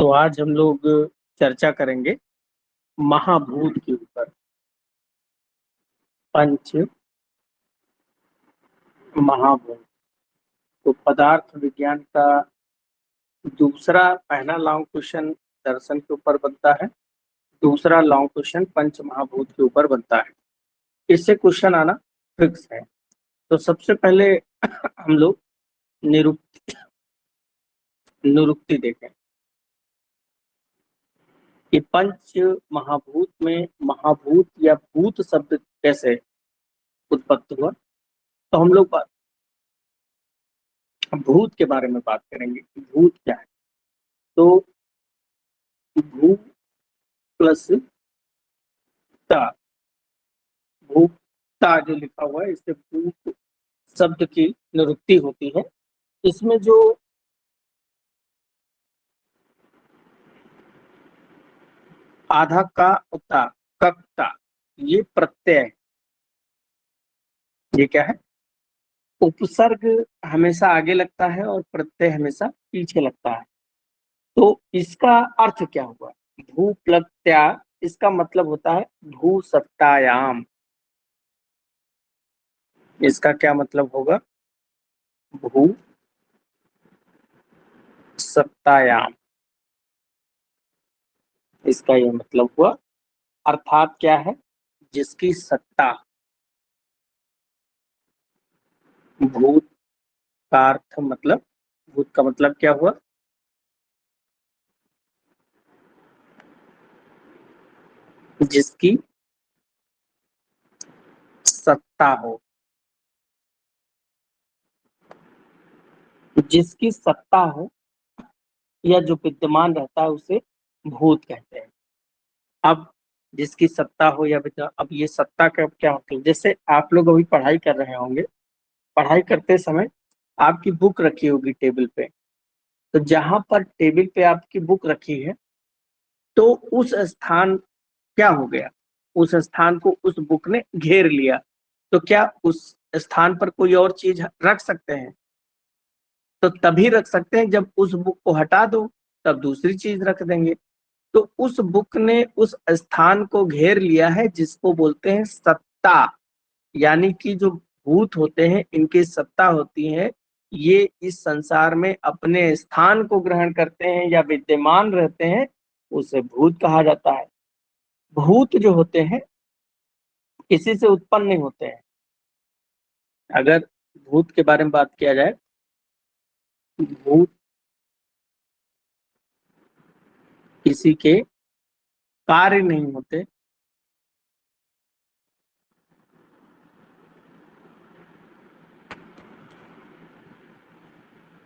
तो आज हम लोग चर्चा करेंगे महाभूत के ऊपर। पंच महाभूत। तो पदार्थ विज्ञान का पहला लॉन्ग क्वेश्चन दर्शन के ऊपर बनता है, दूसरा लॉन्ग क्वेश्चन पंच महाभूत के ऊपर बनता है। इससे क्वेश्चन आना फिक्स है। तो सबसे पहले हम लोग निरुक्ति निरुक्ति देखें कि पंच महाभूत में महाभूत या भूत शब्द कैसे उत्पत्ति हुआ। तो हम लोग भूत के बारे में बात करेंगे कि भूत क्या है। तो भू प्लस ता, भूता जो लिखा हुआ है इससे भूत शब्द की निरुक्ति होती है। इसमें जो आधा का उता कक्ता ये प्रत्यय है। ये क्या है? उपसर्ग हमेशा आगे लगता है और प्रत्यय हमेशा पीछे लगता है। तो इसका अर्थ क्या हुआ? भू प्लस त्या, इसका मतलब होता है भू सत्तायाम। इसका क्या मतलब होगा? भू सत्तायाम, इसका यह मतलब हुआ। अर्थात क्या है? जिसकी सत्ता। भूत का अर्थ मतलब, भूत का मतलब क्या हुआ? जिसकी सत्ता हो। जिसकी सत्ता हो या जो विद्यमान रहता है उसे भूत कहते हैं। अब जिसकी सत्ता हो या अब ये सत्ता का क्या मतलब? जैसे आप लोग अभी पढ़ाई कर रहे होंगे, पढ़ाई करते समय आपकी बुक रखी होगी टेबल पे। तो जहां पर टेबल पे आपकी बुक रखी है तो उस स्थान क्या हो गया? उस स्थान को उस बुक ने घेर लिया। तो क्या उस स्थान पर कोई और चीज रख सकते हैं? तो तभी रख सकते हैं जब उस बुक को हटा दो, तब दूसरी चीज रख देंगे। तो उस बुक ने उस स्थान को घेर लिया है जिसको बोलते हैं सत्ता। यानी कि जो भूत होते हैं इनकी सत्ता होती है, ये इस संसार में अपने स्थान को ग्रहण करते हैं या विद्यमान रहते हैं, उसे भूत कहा जाता है। भूत जो होते हैं किसी से उत्पन्न नहीं होते हैं। अगर भूत के बारे में बात किया जाए, भूत किसी के कार्य नहीं होते,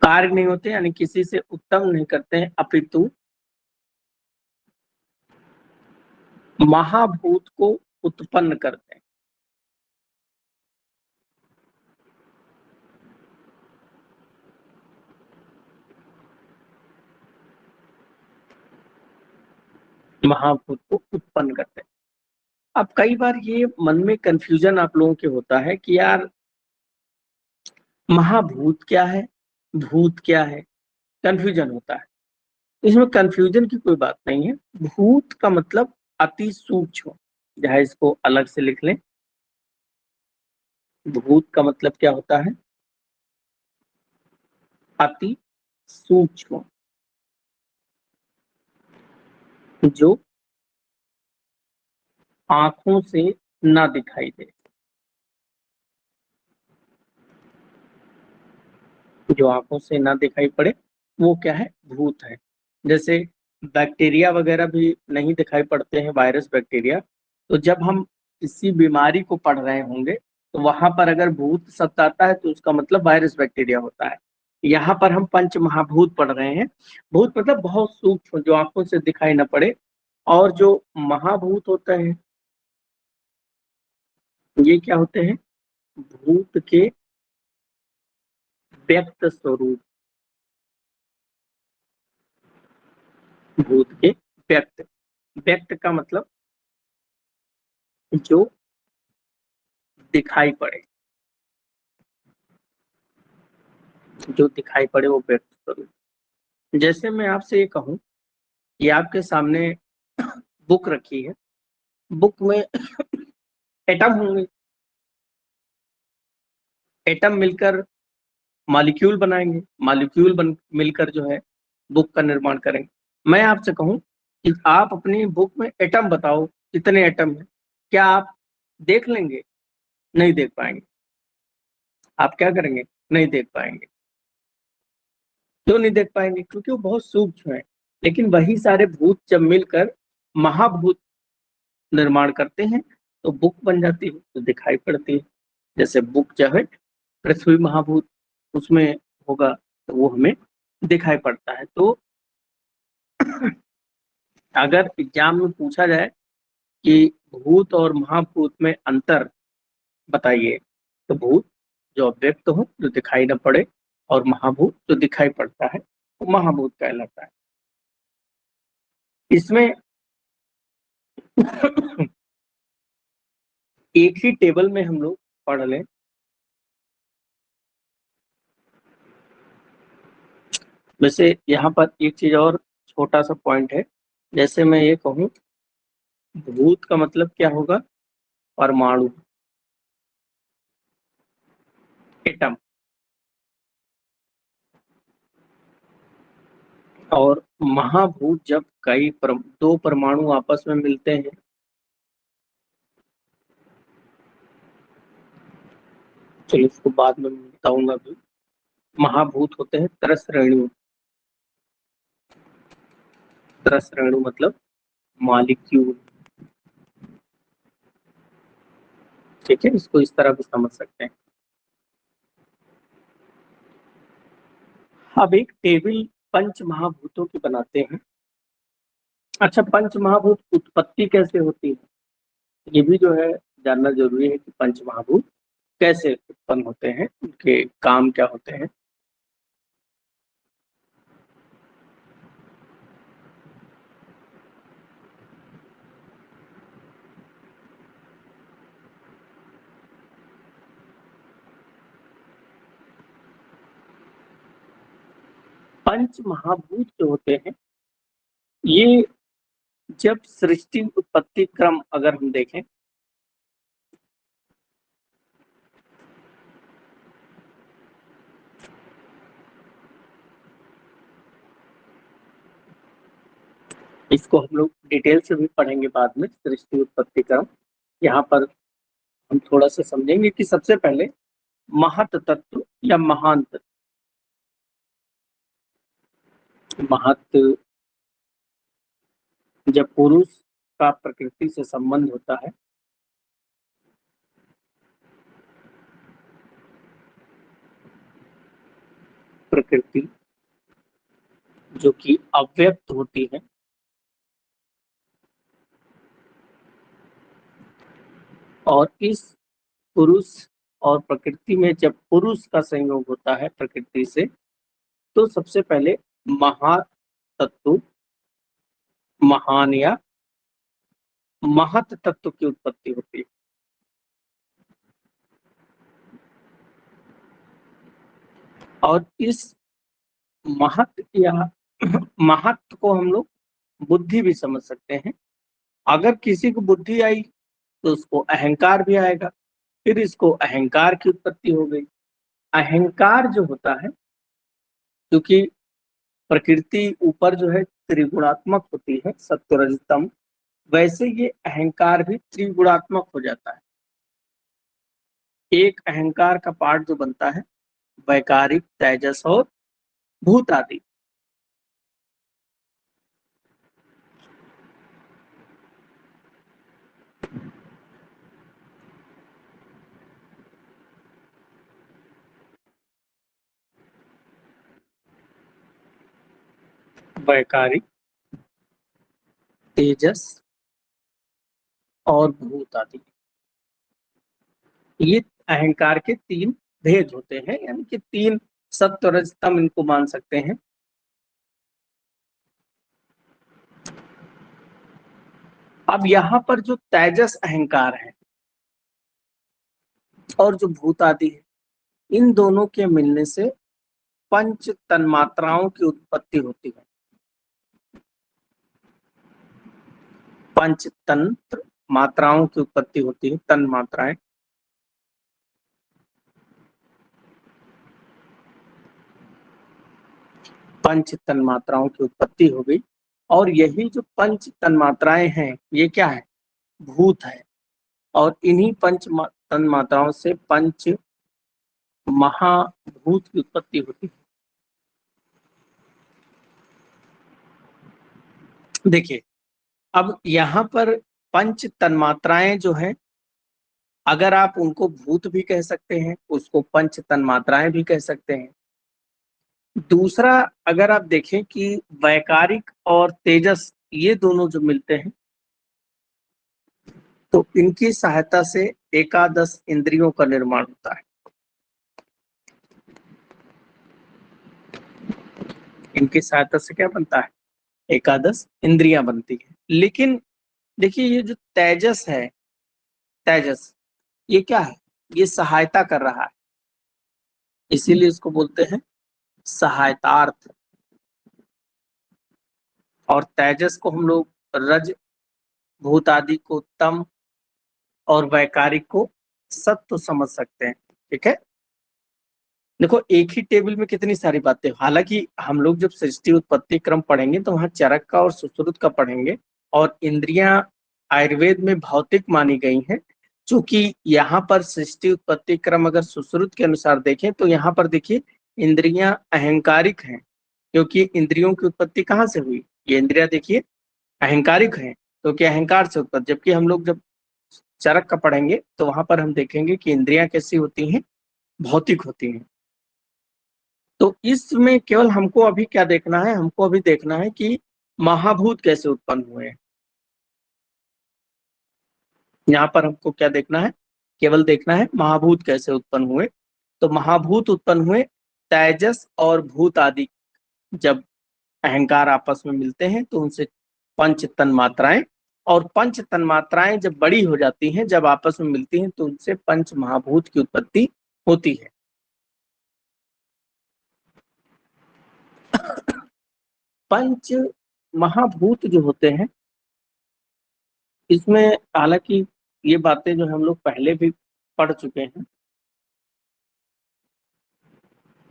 कार्य नहीं होते यानी किसी से उत्तम नहीं करते हैं, अपितु महाभूत को उत्पन्न करते हैं। महाभूत को उत्पन्न करते हैं। अब कई बार ये मन में कंफ्यूजन आप लोगों के होता है कि यार महाभूत क्या है, भूत क्या है, कंफ्यूजन होता है। इसमें कंफ्यूजन की कोई बात नहीं है। भूत का मतलब अति सूक्ष्म, जहां इसको अलग से लिख लें। भूत का मतलब क्या होता है? अति सूक्ष्म, जो आंखों से ना दिखाई दे। जो आंखों से ना दिखाई पड़े वो क्या है? भूत है। जैसे बैक्टीरिया वगैरह भी नहीं दिखाई पड़ते हैं, वायरस बैक्टीरिया। तो जब हम किसी बीमारी को पढ़ रहे होंगे तो वहां पर अगर भूत शब्द आता है तो उसका मतलब वायरस बैक्टीरिया होता है। यहाँ पर हम पंच महाभूत पढ़ रहे हैं। भूत मतलब बहुत सूक्ष्म, जो आंखों से दिखाई न पड़े। और जो महाभूत होते हैं ये क्या होते हैं? भूत के व्यक्त स्वरूप। भूत के व्यक्त, व्यक्त का मतलब जो दिखाई पड़े, जो दिखाई पड़े वो व्यक्त स्वरूप। जैसे मैं आपसे ये कहूं ये आपके सामने बुक रखी है, बुक में एटम होंगे, एटम मिलकर मॉलिक्यूल बनाएंगे, मॉलिक्यूल मिलकर जो है बुक का निर्माण करेंगे। मैं आपसे कहूं कि आप अपनी बुक में एटम बताओ, कितने एटम है, क्या आप देख लेंगे? नहीं देख पाएंगे। आप क्या करेंगे? नहीं देख पाएंगे। क्यों नहीं देख पाएंगे? क्योंकि वो बहुत सूक्ष्म है। लेकिन वही सारे भूत जब मिलकर महाभूत निर्माण करते हैं तो बुक बन जाती है, तो दिखाई पड़ती है। जैसे बुक जो है पृथ्वी महाभूत उसमें होगा तो वो हमें दिखाई पड़ता है। तो अगर एग्जाम में पूछा जाए कि भूत और महाभूत में अंतर बताइए, तो भूत जो अव्यक्त हो, जो दिखाई न पड़े, और महाभूत जो दिखाई पड़ता है, वो महाभूत कहलाता है। इसमें एक ही टेबल में हम लोग पढ़ लें। वैसे यहाँ पर एक चीज और छोटा सा पॉइंट है। जैसे मैं ये कहूँ, भूत का मतलब क्या होगा? परमाणु, एटम। और महाभूत जब दो परमाणु आपस में मिलते हैं, चलिए इसको बाद में बताऊंगा भी। महाभूत होते हैं तरस रेणु। तरस रेणु मतलब मॉलिक्यूल। ठीक है, इसको इस तरह भी समझ सकते हैं। अब एक टेबल पंच महाभूतों की बनाते हैं। अच्छा, पंच महाभूत उत्पत्ति कैसे होती है, ये भी जो है जानना जरूरी है कि पंच महाभूत कैसे उत्पन्न होते हैं, उनके काम क्या होते हैं। पंच महाभूत जो होते हैं, ये जब सृष्टि उत्पत्ति क्रम अगर हम देखें, इसको हम लोग डिटेल से भी पढ़ेंगे बाद में, सृष्टि उत्पत्ति क्रम। यहाँ पर हम थोड़ा सा समझेंगे कि सबसे पहले महत तत्व या महान तत्व। महत, जब पुरुष का प्रकृति से संबंध होता है, प्रकृति जो कि अव्यक्त होती है, और इस पुरुष और प्रकृति में जब पुरुष का संयोग होता है प्रकृति से, तो सबसे पहले महातत्व, महान या महत तत्व की उत्पत्ति होती है। और इस महत या महत्व को हम लोग बुद्धि भी समझ सकते हैं। अगर किसी को बुद्धि आई तो उसको अहंकार भी आएगा, फिर इसको अहंकार की उत्पत्ति हो गई। अहंकार जो होता है, क्योंकि प्रकृति ऊपर जो है त्रिगुणात्मक होती है, सत्व रज तम, वैसे ये अहंकार भी त्रिगुणात्मक हो जाता है। एक अहंकार का पार्ट जो बनता है, वैकारिक, तेजस और भूत आदि। वैकारिक, तेजस और भूत आदि, ये अहंकार के तीन भेद होते हैं, यानी कि तीन सत्व रज तम इनको मान सकते हैं। अब यहाँ पर जो तेजस अहंकार है और जो भूत आदि है, इन दोनों के मिलने से पंच तन्मात्राओं की उत्पत्ति होती है। पंचतंत्र मात्राओं की उत्पत्ति होती है, तन मात्राएं। पंच तन मात्राओं की उत्पत्ति हो गई। और यही जो पंच तन मात्राएं हैं ये क्या है, भूत है। और इन्हीं तन मात्राओं से पंच महाभूत की उत्पत्ति होती है। देखिए, अब यहाँ पर पंच तन्मात्राएं जो हैं, अगर आप उनको भूत भी कह सकते हैं, उसको पंच तन्मात्राएं भी कह सकते हैं। दूसरा, अगर आप देखें कि वैकारिक और तेजस ये दोनों जो मिलते हैं, तो इनकी सहायता से एकादश इंद्रियों का निर्माण होता है। इनकी सहायता से क्या बनता है, एकादश इंद्रियां बनती है। लेकिन देखिए, ये जो तेजस है, तेजस ये क्या है, ये सहायता कर रहा है, इसीलिए इसको बोलते हैं सहायतार्थ। और तेजस को हम लोग रज, भूत आदि को तम, और वैकारिक को सत्व समझ सकते हैं। ठीक है, देखो एक ही टेबल में कितनी सारी बातें। हालांकि हम लोग जब सृष्टि उत्पत्ति क्रम पढ़ेंगे तो वहां चरक का और सुश्रुत का पढ़ेंगे। और इंद्रियां आयुर्वेद में भौतिक मानी गई हैं, क्योंकि यहाँ पर सृष्टि उत्पत्ति क्रम अगर सुश्रुत के अनुसार देखें तो यहाँ पर देखिए इंद्रियां अहंकारिक हैं, क्योंकि इंद्रियों की उत्पत्ति कहाँ से हुई, ये इंद्रियां देखिए अहंकारिक हैं, क्योंकि अहंकार से उत्पत्ति। जबकि हम लोग जब चरक का पढ़ेंगे तो वहां पर हम देखेंगे कि इंद्रियां कैसी होती हैं, भौतिक होती हैं। तो इसमें केवल हमको अभी क्या देखना है, हमको अभी देखना है कि महाभूत कैसे उत्पन्न हुए हैं। यहाँ पर हमको क्या देखना है, केवल देखना है महाभूत कैसे उत्पन्न हुए। तो महाभूत उत्पन्न हुए तेजस और भूत आदि, जब अहंकार आपस में मिलते हैं तो उनसे पंच तन मात्राएं, और पंच तन मात्राएं जब बड़ी हो जाती हैं, जब आपस में मिलती हैं तो उनसे पंच महाभूत की उत्पत्ति होती है। पंच महाभूत जो होते हैं, इसमें हालांकि ये बातें जो हम लोग पहले भी पढ़ चुके हैं।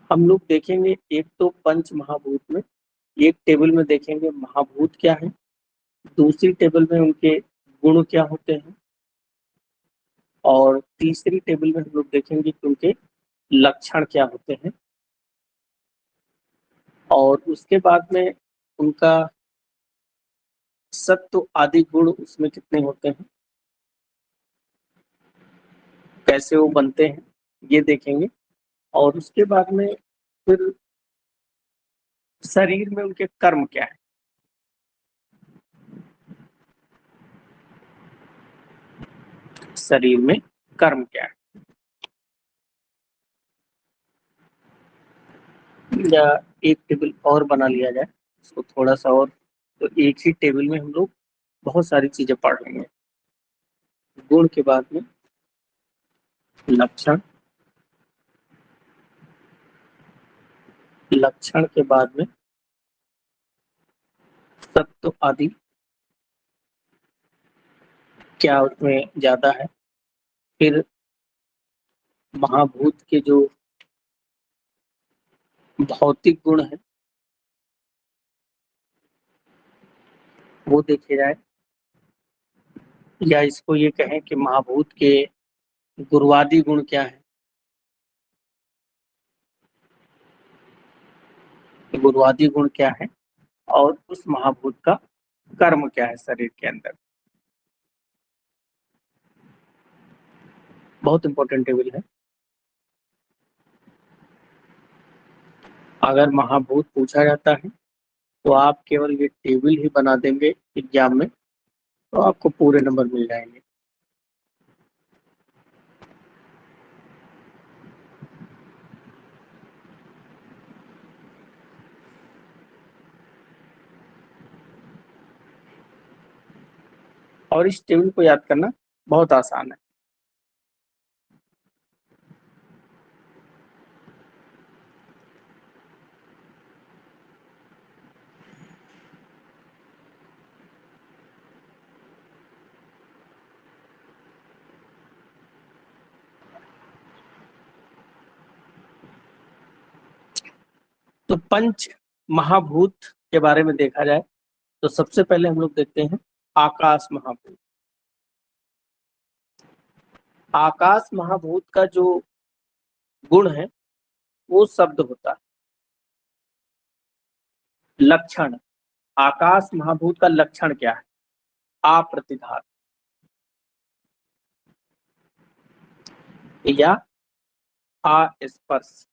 हम लोग देखेंगे एक तो पंच महाभूत में, एक टेबल में देखेंगे महाभूत क्या है, दूसरी टेबल में उनके गुण क्या होते हैं, और तीसरी टेबल में हम लोग देखेंगे कि उनके लक्षण क्या होते हैं, और उसके बाद में उनका सत्व आदि गुण उसमें कितने होते हैं, कैसे वो बनते हैं, ये देखेंगे। और उसके बाद में फिर शरीर में उनके कर्म क्या है, शरीर में कर्म क्या है। या एक टेबल और बना लिया जाए, इसको थोड़ा सा और, तो एक ही टेबल में हम लोग बहुत सारी चीजें पढ़ लेंगे। गुण के बाद में लक्षण, लक्षण के बाद में तत्व आदि क्या उसमें ज्यादा है, फिर महाभूत के जो भौतिक गुण है वो देखे जाए, या इसको ये कहें कि महाभूत के गुरुवादी गुण क्या है, गुरुवादी गुण क्या है, और उस महाभूत का कर्म क्या है शरीर के अंदर। बहुत इंपॉर्टेंट टेबल है। अगर महाभूत पूछा जाता है तो आप केवल ये टेबल ही बना देंगे एग्जाम में, तो आपको पूरे नंबर मिल जाएंगे। और इस टेबल को याद करना बहुत आसान है। तो पंच महाभूत के बारे में देखा जाए तो सबसे पहले हम लोग देखते हैं आकाश महाभूत। आकाश महाभूत का जो गुण है वो शब्द होता है। लक्षण, आकाश महाभूत का लक्षण क्या है? अप्रतिघात या अस्पर्श।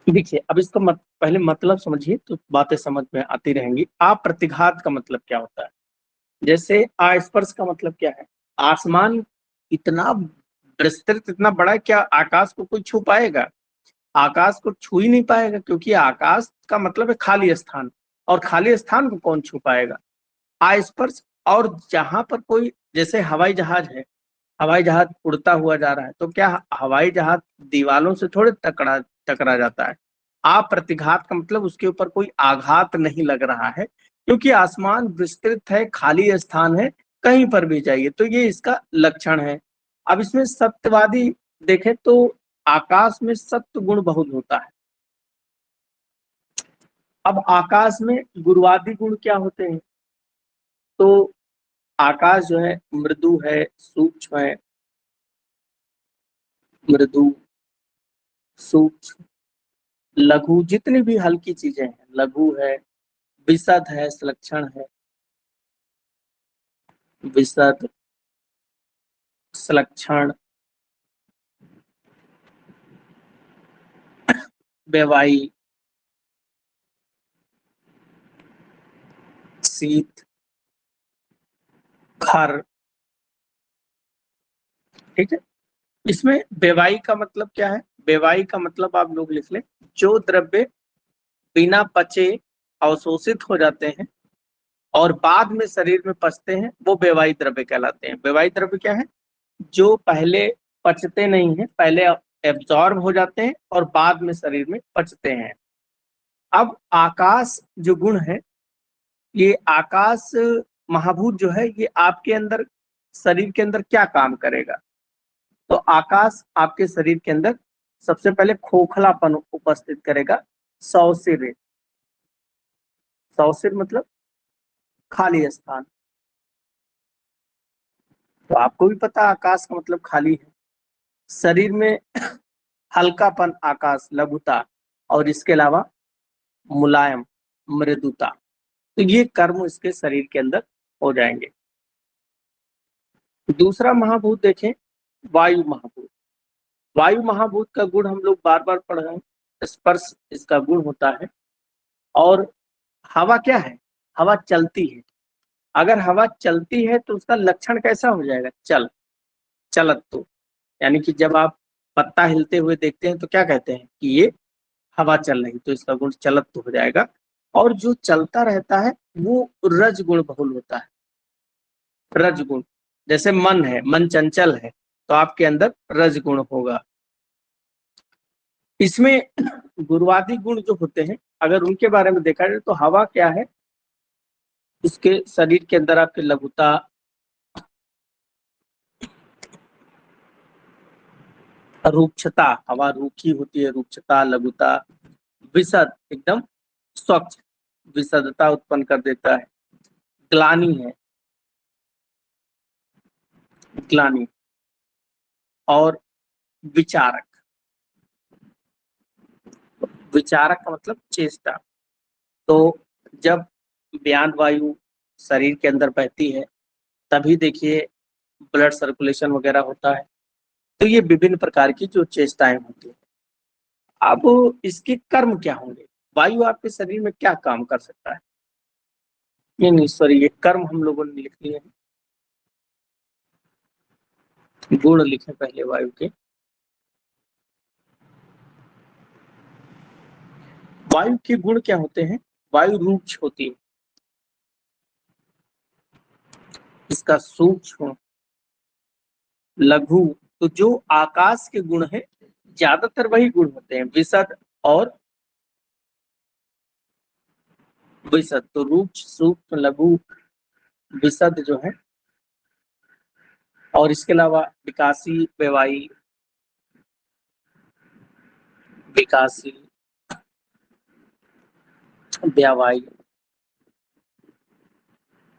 देखिए अब इसका पहले मतलब समझिए तो बातें समझ में आती रहेंगी। अप्रतिघात का मतलब क्या होता है? जैसे अस्पर्श का मतलब क्या है? आसमान इतना विस्तृत, इतना बड़ा है, क्या आकाश को कोई छू पाएगा? आकाश को छू ही नहीं पाएगा, क्योंकि आकाश का मतलब है खाली स्थान, और खाली स्थान को कौन छू पाएगा? अस्पर्श। और जहां पर कोई, जैसे हवाई जहाज है, हवाई जहाज उड़ता हुआ जा रहा है, तो क्या हवाई जहाज दीवालों से थोड़े टकरा टकरा जाता है? अप्रतिघात का मतलब उसके ऊपर कोई आघात नहीं लग रहा है, क्योंकि आसमान विस्तृत है, खाली स्थान है, कहीं पर भी जाइए, तो ये इसका लक्षण है। अब इसमें सत्यवादी देखें तो आकाश में सत्य गुण बहुत होता है। अब आकाश में गुरुवादी गुण क्या होते हैं? तो आकाश जो है मृदु है, सूक्ष्म है, मृदु, सूक्ष्म, लघु, जितनी भी हल्की चीजें हैं, लघु है, विशद है, संलक्षण है, विशद, संलक्षण, बेवाई, शीत, खर। ठीक है। इसमें बेवाई का मतलब क्या है? बेवाई का मतलब आप लोग लिख लें, जो द्रव्य बिना पचे अवशोषित हो जाते हैं और बाद में शरीर में पचते हैं, वो बेवाई द्रव्य कहलाते हैं। बेवाई द्रव्य क्या है? जो पहले पचते नहीं है, पहले एब्जॉर्ब हो जाते हैं और बाद में शरीर में पचते हैं। अब आकाश जो गुण है, ये आकाश महाभूत जो है, ये आपके अंदर, शरीर के अंदर क्या काम करेगा? तो आकाश आपके शरीर के अंदर सबसे पहले खोखलापन उपस्थित करेगा। सौसिर, सौसिर मतलब खाली स्थान। तो आपको भी पता आकाश का मतलब खाली है। शरीर में हल्कापन, आकाश, लघुता, और इसके अलावा मुलायम, मृदुता। तो ये कर्म इसके शरीर के अंदर हो जाएंगे। दूसरा महाभूत देखें, वायु महाभूत। वायु महाभूत का गुण हम लोग बार बार पढ़ रहे हैं, स्पर्श इसका गुण होता है। और हवा क्या है? हवा चलती है। अगर हवा चलती है तो उसका लक्षण कैसा हो जाएगा? चल, चलत। तो यानी कि जब आप पत्ता हिलते हुए देखते हैं तो क्या कहते हैं कि ये हवा चल रही, तो इसका गुण चलत तो हो जाएगा। और जो चलता रहता है वो रज गुण बहुल होता है। रज गुण, जैसे मन है, मन चंचल है, तो आपके अंदर रज गुण होगा। इसमें गुरुवादी गुण जो होते हैं, अगर उनके बारे में देखा जाए तो हवा क्या है? उसके शरीर के अंदर आपके लघुता, रूक्षता, हवा रूखी होती है, रूक्षता, लघुता, विशद, एकदम स्वच्छ, विशदता उत्पन्न कर देता है। ग्लानि है, ग्लानि। और विचारक, विचारक का मतलब चेष्टा। तो जब ब्यान वायु शरीर के अंदर बहती है, तभी देखिए ब्लड सर्कुलेशन वगैरह होता है। तो ये विभिन्न प्रकार की जो चेष्टाएं होती हैं। अब इसके कर्म क्या होंगे? वायु आपके शरीर में क्या काम कर सकता है? नहीं नहीं, सॉरी, ये कर्म हम लोगों ने लिख लिए हैं, गुण लिखे पहले वायु के। वायु के गुण क्या होते हैं? वायु रूक्ष होती है, इसका सूक्ष्म, लघु। तो जो आकाश के गुण है, ज्यादातर वही गुण होते हैं, विशद और विशद। तो रूक्ष, सूक्ष्म, लघु, विशद जो है, और इसके अलावा विकासी, व्यवायी, विकासी, व्यावायी।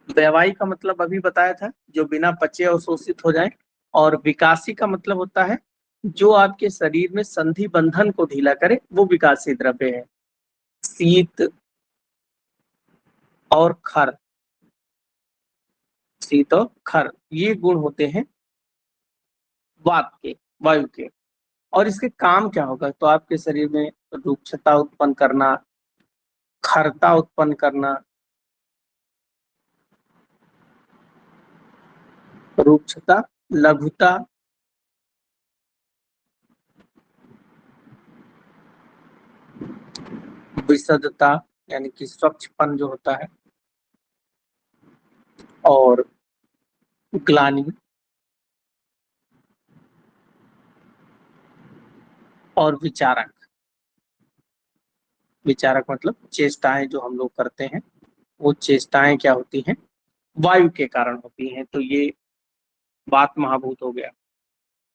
व्यवायी का मतलब अभी बताया था, जो बिना पचे अवशोषित हो जाए। और विकासी का मतलब होता है जो आपके शरीर में संधि बंधन को ढीला करे, वो विकासी द्रव्य है। शीत और खर, शीत और खर, ये गुण होते हैं वात के, वायु के। और इसके काम क्या होगा, तो आपके शरीर में रुक्षता उत्पन्न करना, खरता उत्पन्न करना, रुक्षता, लघुता, विशदता यानी कि स्वच्छपन जो होता है, और ग्लानि, और विचारक। विचारक मतलब चेष्टाएं जो हम लोग करते हैं, वो चेष्टाएं क्या होती हैं, वायु के कारण होती हैं। तो ये वात महाभूत हो गया।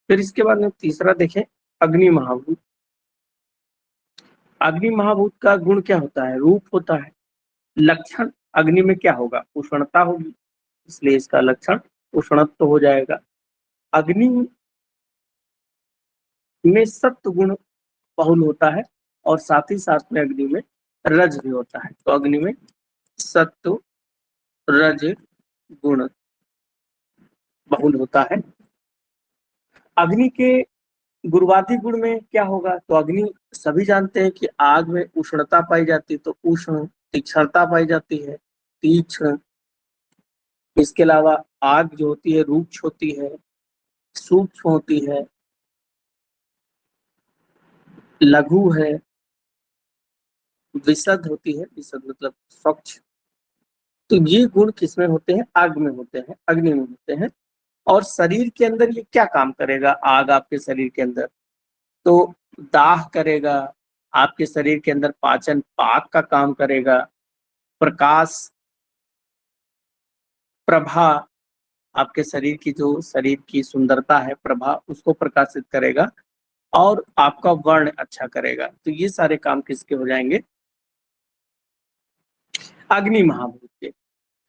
फिर इसके बाद में तीसरा देखें, अग्नि महाभूत। अग्नि महाभूत का गुण क्या होता है, रूप होता है। लक्षण अग्नि में क्या होगा, उष्णता होगी, इसलिए इसका लक्षण उष्णत्व हो जाएगा। अग्नि में सत्व गुण बहुल होता है, और साथ ही साथ में अग्नि में रज भी होता है। तो अग्नि में सत्व, रज गुण बहुल होता है। अग्नि के गुरुवादी गुण में क्या होगा, तो अग्नि, सभी जानते हैं कि आग में उष्णता पाई जाती है, तो उष्ण, तीक्ष्णता पाई जाती है, तीक्ष्ण। इसके अलावा आग जो होती है रूक्ष होती है, सूक्ष्म होती है, लघु है, विशद होती है, विशद मतलब स्वच्छ। तो ये गुण किसमें होते हैं, आग में होते हैं, अग्नि में होते हैं। और शरीर के अंदर ये क्या काम करेगा, आग आपके शरीर के अंदर, तो दाह करेगा, आपके शरीर के अंदर पाचन पाक का काम करेगा, प्रकाश, प्रभा, आपके शरीर की जो शरीर की सुंदरता है, प्रभा, उसको प्रकाशित करेगा, और आपका वर्ण अच्छा करेगा। तो ये सारे काम किसके हो जाएंगे, अग्नि महाभूत के।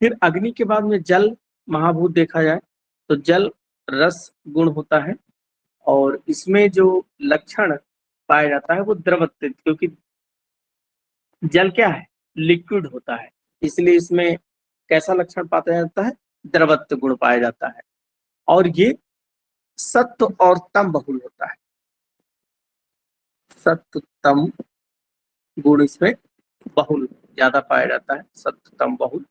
फिर अग्नि के बाद में जल महाभूत देखा जाए, तो जल रस गुण होता है, और इसमें जो लक्षण पाया जाता है वो द्रवत्व, क्योंकि जल क्या है, लिक्विड होता है, इसलिए इसमें कैसा लक्षण पाया जाता है, द्रवत्व गुण पाया जाता है। और ये सत्व और तम बहुल होता है, सत्व तम गुण इसमें बहुल ज्यादा पाया जाता है, सत्व तम बहुल।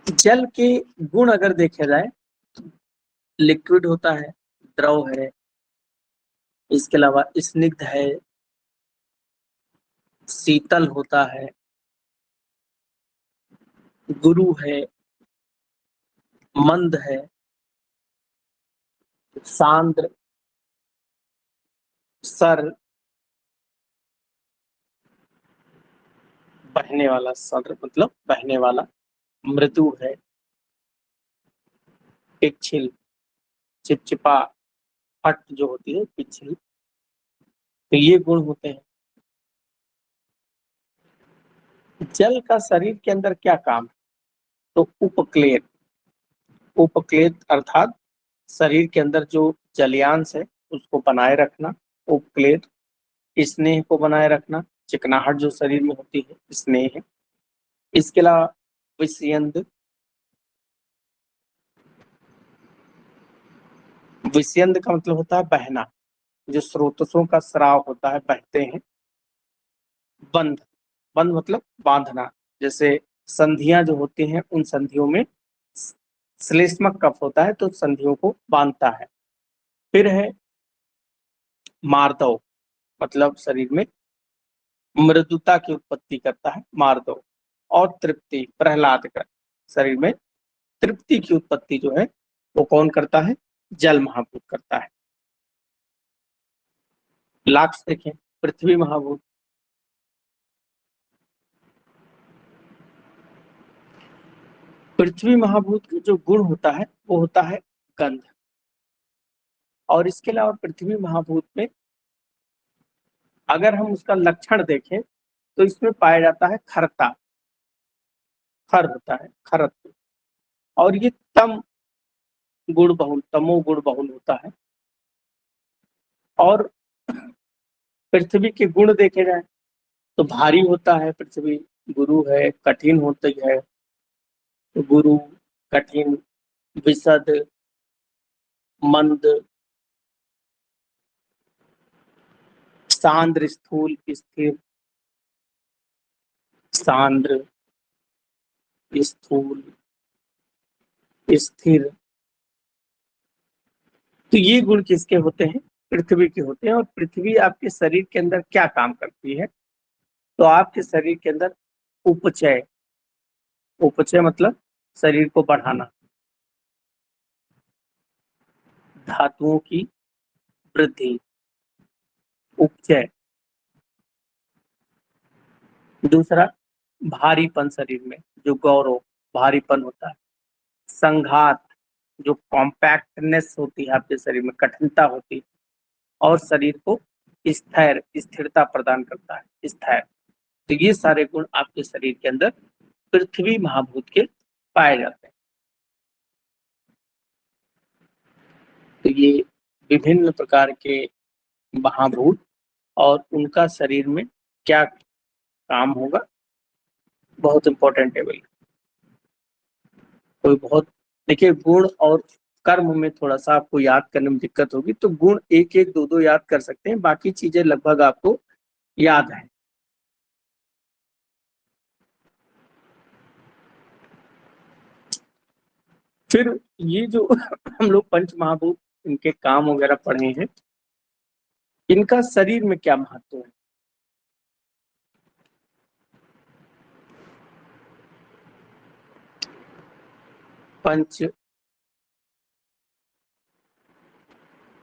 जल के गुण अगर देखे जाए, लिक्विड होता है, द्रव है, इसके अलावा स्निग्ध है, शीतल होता है, गुरु है, मंद है, सांद्र, सर, बहने वाला, सर मतलब बहने वाला, मृदु है, पिछिल, चिपचिपा, फट जो होती है पिछिल। तो ये गुण होते हैं। जल का शरीर के अंदर क्या काम है, तो उपक्लेद, उपक्लेद अर्थात शरीर के अंदर जो जलियांश है उसको बनाए रखना, उपक्लेद, स्नेह को बनाए रखना, चिकनाहट जो शरीर में होती है स्नेह है। इसके अलावा विषयंद, विषयंद का मतलब होता है बहना, जो स्रोतसों का स्राव होता है, बहते हैं। बंध, बंध मतलब बांधना, जैसे संधियां जो होती हैं उन संधियों में श्लेष्मक कफ होता है, तो संधियों को बांधता है। फिर है मार्दव, मतलब शरीर में मृदुता की उत्पत्ति करता है, मार्दव। और तृप्ति, प्रहलाद का, शरीर में तृप्ति की उत्पत्ति जो है वो कौन करता है, जल महाभूत करता है। लाक्स देखें, पृथ्वी महाभूत। पृथ्वी महाभूत का जो गुण होता है वो होता है गंध। और इसके अलावा पृथ्वी महाभूत में अगर हम उसका लक्षण देखें तो इसमें पाया जाता है खरता, खर होता है, खरत्व। और ये तम गुण बहुल, तमो गुण बहुल होता है। और पृथ्वी के गुण देखे जाए तो भारी होता है पृथ्वी, गुरु है, कठिन होती है गुरु, कठिन, विशद, मंद, सांद्र, स्थूल, स्थिर, सांद्र, स्थूल, स्थिर। तो ये गुण किसके होते हैं? पृथ्वी के होते हैं। और पृथ्वी आपके शरीर के अंदर क्या काम करती है? तो आपके शरीर के अंदर उपचय, उपचय मतलब शरीर को बढ़ाना, धातुओं की वृद्धि, उपचय। दूसरा, भारीपन शरीर में, जो गौरव, भारीपन होता है। संघात, जो कॉम्पैक्टनेस होती है आपके शरीर में, कठिनता होती है। और शरीर को स्थिर, स्थिरता प्रदान करता है, स्थिर। तो ये सारे गुण आपके शरीर के अंदर पृथ्वी महाभूत के पाए जाते हैं। तो ये विभिन्न प्रकार के महाभूत और उनका शरीर में क्या काम होगा, बहुत इंपॉर्टेंट है भाई। कोई बहुत, देखिए गुण और कर्म में थोड़ा सा आपको याद करने में दिक्कत होगी, तो गुण एक एक दो दो याद कर सकते हैं, बाकी चीजें लगभग आपको याद है। फिर ये जो हम लोग पंच महाभूत, इनके काम वगैरह पढ़े हैं, इनका शरीर में क्या महत्व है? पंच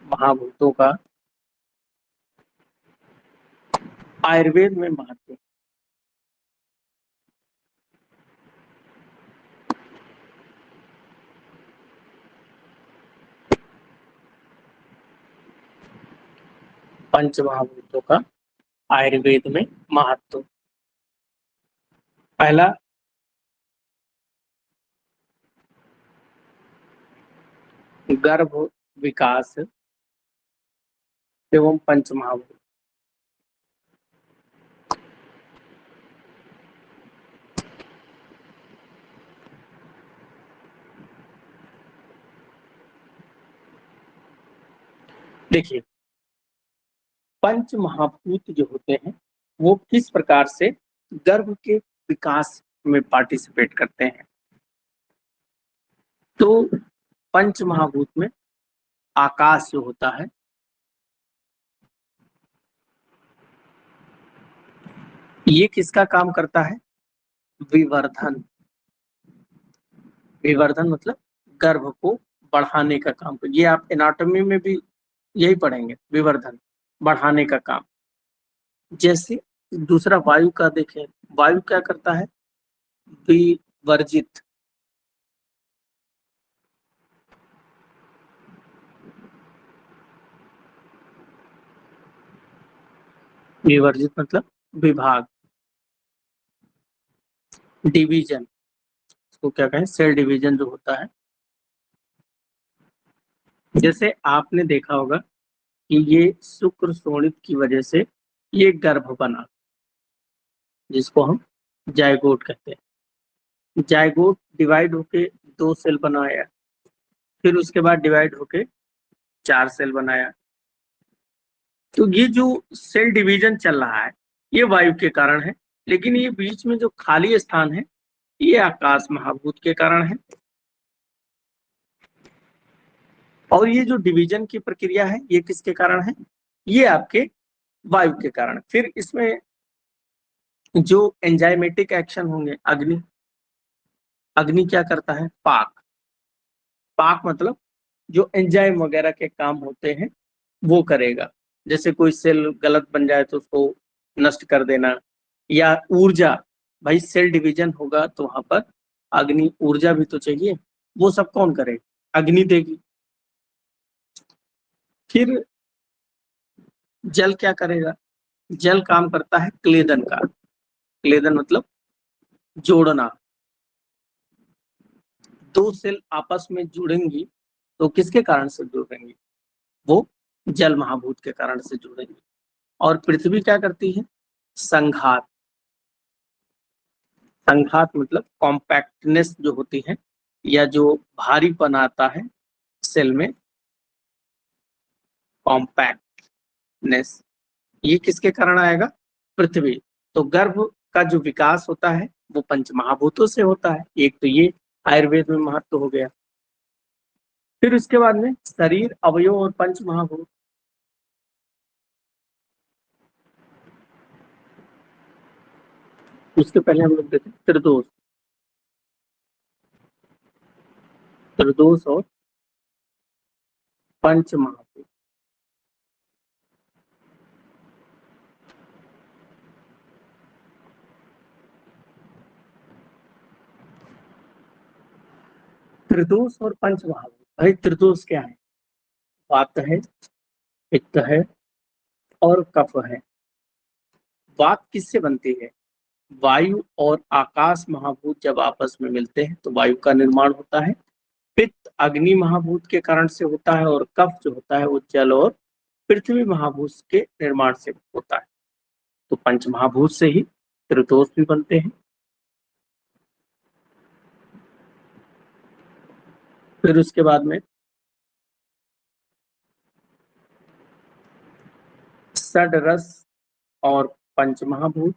महाभूतों का आयुर्वेद में महत्व। पंच महाभूतों का आयुर्वेद में महत्व। पहला, गर्भ विकास एवं पंच महाभूत। देखिए, पंच महाभूत जो होते हैं वो किस प्रकार से गर्भ के विकास में पार्टिसिपेट करते हैं? तो पंच महाभूत में आकाश जो होता है, ये किसका काम करता है? विवर्धन। विवर्धन मतलब गर्भ को बढ़ाने का काम। ये आप एनाटॉमी में भी यही पढ़ेंगे, विवर्धन, बढ़ाने का काम। जैसे दूसरा वायु का देखें, वायु क्या करता है? विवर्जित। विवर्जित मतलब विभाग, डिवीजन, इसको क्या कहें, सेल डिवीजन जो होता है। जैसे आपने देखा होगा कि ये शुक्र शोणित की वजह से ये गर्भ बना, जिसको हम जायगोट कहते हैं। जायगोट डिवाइड होके दो सेल बनाया, फिर उसके बाद डिवाइड होके चार सेल बनाया। तो ये जो सेल डिवीजन चल रहा है ये वायु के कारण है, लेकिन ये बीच में जो खाली स्थान है ये आकाश महाभूत के कारण है। और ये जो डिवीजन की प्रक्रिया है ये किसके कारण है? ये आपके वायु के कारण। फिर इसमें जो एंजाइमेटिक एक्शन होंगे, अग्नि, अग्नि क्या करता है? पाक, पाक मतलब जो एंजाइम वगैरह के काम होते हैं वो करेगा। जैसे कोई सेल गलत बन जाए तो उसको नष्ट कर देना, या ऊर्जा, भाई सेल डिवीजन होगा तो वहां पर अग्नि ऊर्जा भी तो चाहिए, वो सब कौन करे? अग्नि देगी। फिर जल क्या करेगा? जल काम करता है क्लेदन का। क्लेदन मतलब जोड़ना। दो सेल आपस में जुड़ेंगी तो किसके कारण से जुड़ेंगी? वो जल महाभूत के कारण से जुड़ेंगी। और पृथ्वी क्या करती है? संघात। संघात मतलब कॉम्पैक्टनेस जो होती है, या जो भारीपन आता है सेल में, कॉम्पैक्टनेस, ये किसके कारण आएगा? पृथ्वी। तो गर्भ का जो विकास होता है वो पंच महाभूतों से होता है। एक तो ये आयुर्वेद में महत्व हो गया। फिर उसके बाद में शरीर, अवयव और पंच महाभूत। उसके पहले हम लोग देखें त्रिदोष। त्रिदोष और पंच महाभूत। त्रिदोष और पंच महाभूत। भाई त्रिदोष क्या है? वात है, पित्त है और कफ है। वात किससे बनती है? वायु और आकाश महाभूत जब आपस में मिलते हैं तो वायु का निर्माण होता है। पित्त अग्नि महाभूत के कारण से होता है, और कफ जो होता है वो जल और पृथ्वी महाभूत के निर्माण से होता है। तो पंच महाभूत से ही त्रिदोष भी बनते हैं। फिर उसके बाद में षड रस और पंच महाभूत।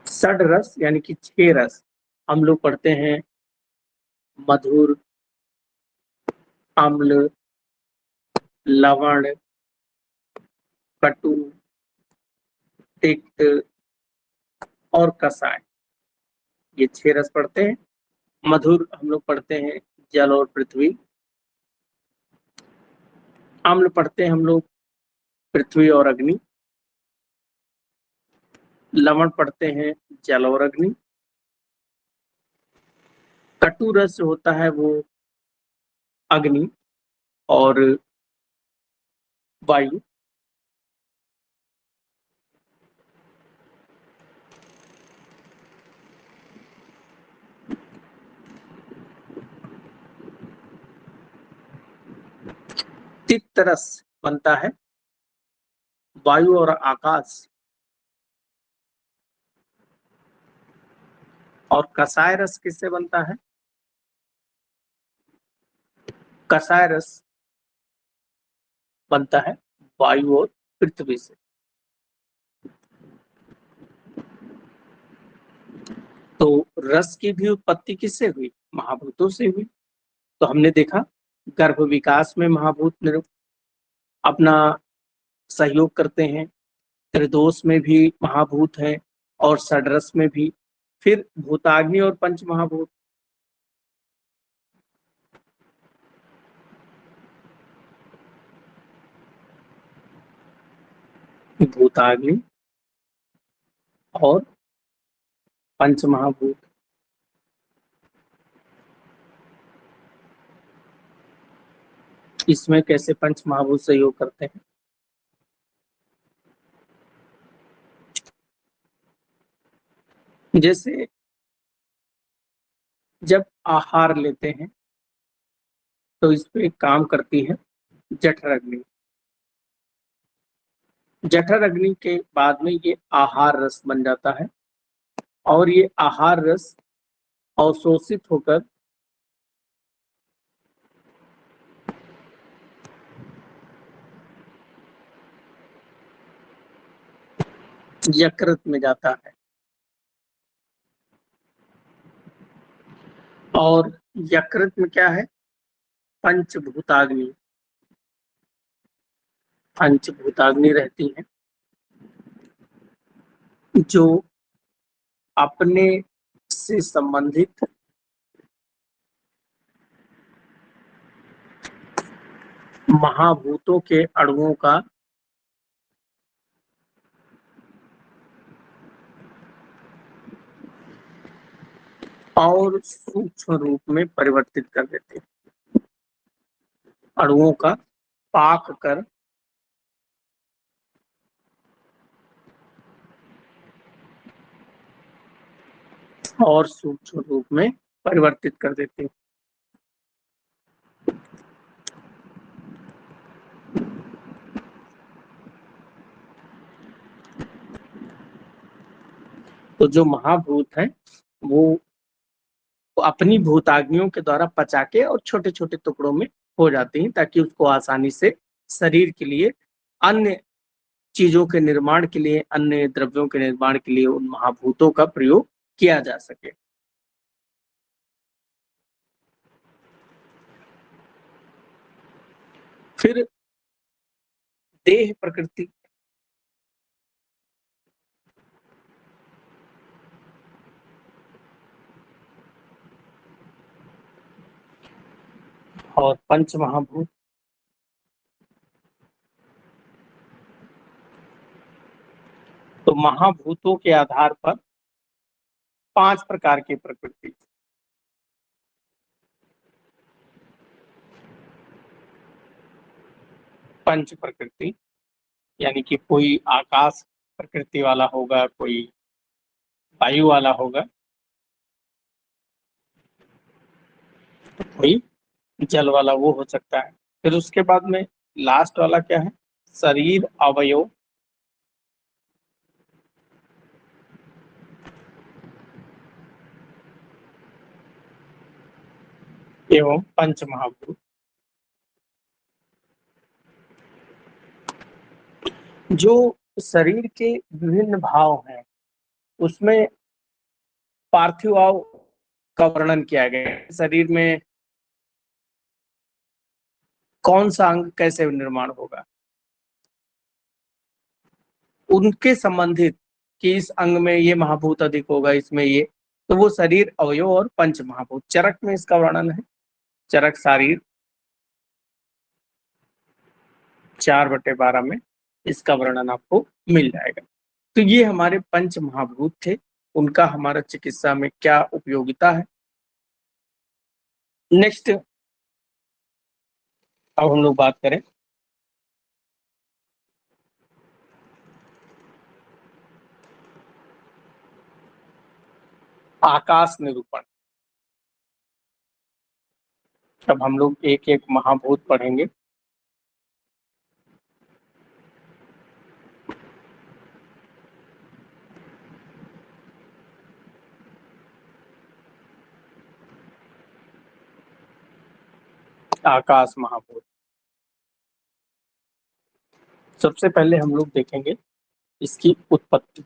षड रस यानी कि 6 रस हम लोग पढ़ते हैं। मधुर, अम्ल, लवण, कटु, तिक्त और कसाय। ये 6 रस पढ़ते हैं। मधुर हम लोग पढ़ते हैं जल और पृथ्वी। अम्ल पढ़ते हैं हम लोग पृथ्वी और अग्नि। लवण पढ़ते हैं जल और अग्नि। कटु रस जो होता है वो अग्नि और वायु। तिक्त रस बनता है वायु और आकाश। और कसाय रस किससे बनता है? कसाय रस बनता है वायु और पृथ्वी से। तो रस की भी उत्पत्ति किससे हुई? महाभूतों से हुई। तो हमने देखा गर्भ विकास में महाभूत अपना सहयोग करते हैं। त्रिदोष में भी महाभूत है और षडरस में भी। फिर भूताग्नि और पंच महाभूत। भूताग्नि और पंच महाभूत। इसमें कैसे पंच महाभूत सहयोग करते हैं? जैसे जब आहार लेते हैं तो इस पे काम करती है जठर अग्नि। जठर अग्नि के बाद में ये आहार रस बन जाता है, और ये आहार रस अवशोषित होकर यकृत में जाता है। और यकृत में क्या है? पंचभूताग्नि। पंचभूताग्नि रहती है जो अपने से संबंधित महाभूतों के अणुओं का और सूक्ष्म रूप में परिवर्तित कर देते हैं। अणुओं का पाक कर और सूक्ष्म रूप में परिवर्तित कर देते हैं। तो जो महाभूत है वो अपनी भूताग्नियों के द्वारा पचा के और छोटे छोटे टुकड़ों में हो जाती हैं, ताकि उसको आसानी से शरीर के लिए, अन्य चीजों के निर्माण के लिए, अन्य द्रव्यों के निर्माण के लिए उन महाभूतों का प्रयोग किया जा सके। फिर देह प्रकृति। और पंच महाभूत। तो महाभूतों के आधार पर 5 प्रकार की प्रकृति। पंच प्रकृति यानी कि कोई आकाश प्रकृति वाला होगा, कोई वायु वाला होगा, तो कोई जल वाला वो हो सकता है। फिर उसके बाद में लास्ट वाला क्या है? शरीर, अवयव एवं पंच महाभूत। जो शरीर के विभिन्न भाव हैं उसमें पार्थिव भाव का वर्णन किया गया है। शरीर में कौन सा अंग कैसे निर्माण होगा, उनके संबंधित, कि इस अंग में ये महाभूत अधिक होगा, इसमें ये, तो वो शरीर, अवयव और पंच महाभूत। चरक में इसका वर्णन है। चरक शारीर 4/12 में इसका वर्णन आपको मिल जाएगा। तो ये हमारे पंच महाभूत थे, उनका हमारा चिकित्सा में क्या उपयोगिता है। नेक्स्ट अब हम लोग बात करें आकाश निरूपण। अब हम लोग एक एक महाभूत पढ़ेंगे। आकाश महाभूत। सबसे पहले हम लोग देखेंगे इसकी उत्पत्ति।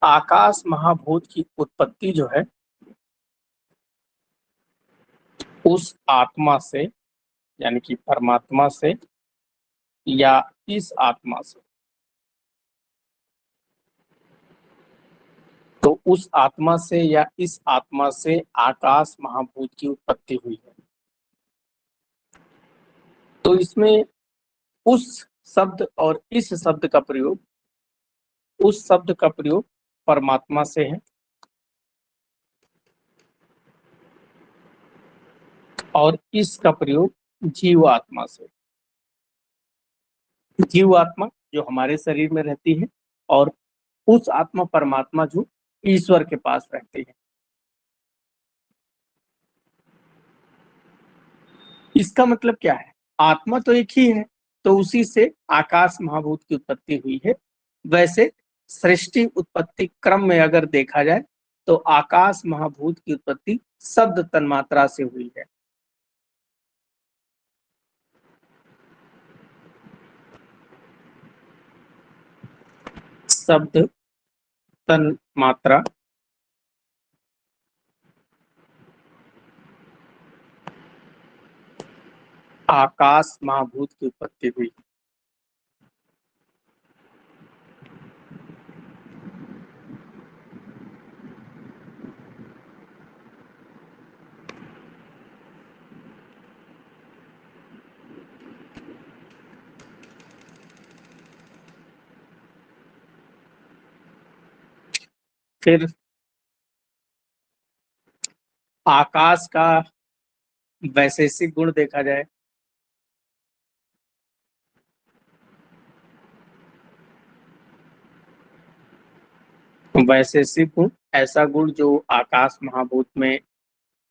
आकाश महाभूत की उत्पत्ति जो है उस आत्मा से, यानी कि परमात्मा से या इस आत्मा से, तो उस आत्मा से या इस आत्मा से आकाश महाभूत की उत्पत्ति हुई है। तो इसमें उस शब्द और इस शब्द का प्रयोग, उस शब्द का प्रयोग परमात्मा से है और इसका प्रयोग जीवात्मा से। जीवात्मा जो हमारे शरीर में रहती है और उस आत्मा परमात्मा जो ईश्वर के पास रहती है। इसका मतलब क्या है? आत्मा तो एक ही है, तो उसी से आकाश महाभूत की उत्पत्ति हुई है। वैसे सृष्टि उत्पत्ति क्रम में अगर देखा जाए तो आकाश महाभूत की उत्पत्ति शब्द तन्मात्रा से हुई है। शब्द तन्मात्रा आकाश महाभूत की उत्पत्ति हुई। फिर आकाश का वैशेषिक गुण देखा जाए, वैशेषिक गुण ऐसा गुण जो आकाश महाभूत में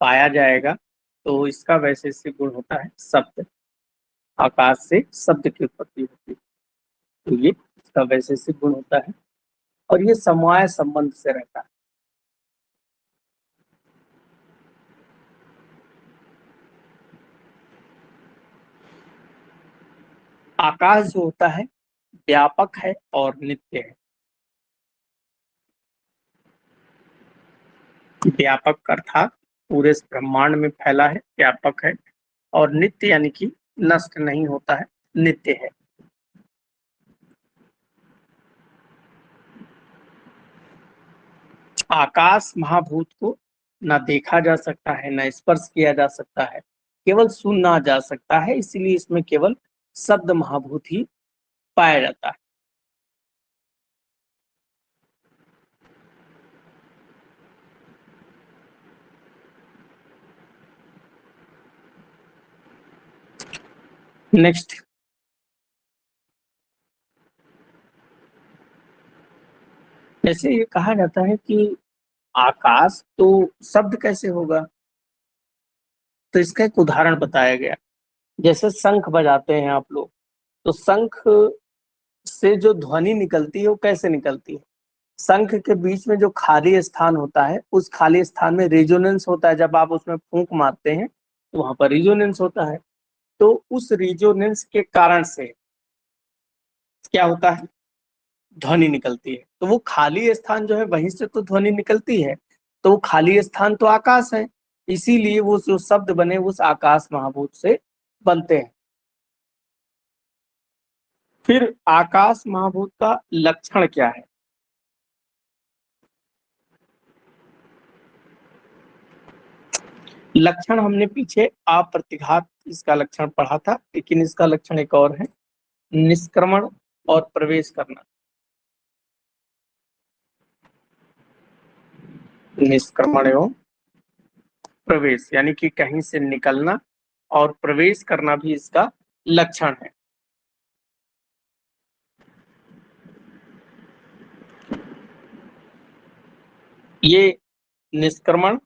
पाया जाएगा, तो इसका वैशेषिक गुण होता है शब्द। आकाश से शब्द की उत्पत्ति होती है, तो ये इसका वैशेषिक गुण होता है, और ये समवाय संबंध से रहता है। आकाश जो होता है व्यापक है और नित्य है। व्यापक अर्थात पूरे ब्रह्मांड में फैला है, व्यापक है, और नित्य यानी कि नष्ट नहीं होता है, नित्य है। आकाश महाभूत को न देखा जा सकता है, न स्पर्श किया जा सकता है, केवल सुना जा सकता है, इसलिए इसमें केवल शब्द महाभूत ही पाया जाता है। नेक्स्ट, जैसे ये कहा जाता है कि आकाश तो शब्द कैसे होगा, तो इसका एक उदाहरण बताया गया। जैसे शंख बजाते हैं आप लोग, तो शंख से जो ध्वनि निकलती है वो कैसे निकलती है? शंख के बीच में जो खाली स्थान होता है, उस खाली स्थान में रेजोनेंस होता है। जब आप उसमें फूंक मारते हैं तो वहां पर रेजोनेंस होता है। तो उस रेजोनेंस के कारण से क्या होता है, ध्वनि निकलती है। तो वो खाली स्थान जो है वहीं से तो ध्वनि निकलती है, तो वो खाली स्थान तो आकाश है, इसीलिए वो जो शब्द बने उस आकाश महाभूत से बनते हैं। फिर आकाश महाभूत का लक्षण क्या है? लक्षण हमने पीछे अप्रतिघात इसका लक्षण पढ़ा था, लेकिन इसका लक्षण एक और है, निष्क्रमण और प्रवेश करना। निष्क्रमण एवं प्रवेश यानी कि कहीं से निकलना और प्रवेश करना भी इसका लक्षण है। ये निष्क्रमण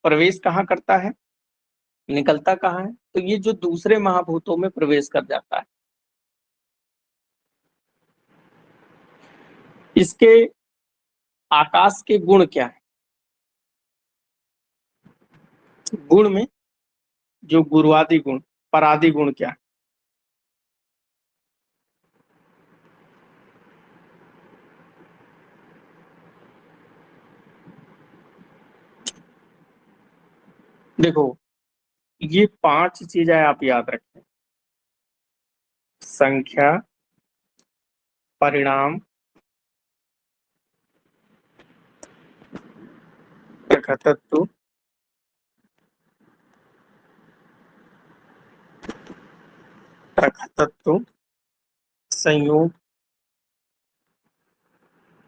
प्रवेश कहाँ करता है, निकलता कहाँ है? तो ये जो दूसरे महाभूतों में प्रवेश कर जाता है। इसके आकाश के गुण क्या है? गुण में जो गुरुआदि गुण, परादि गुण क्या है? देखो, ये 5 चीजें आप याद रखें: संख्या, परिणाम, प्रकृतत्व, प्रकृतत्व, संयोग,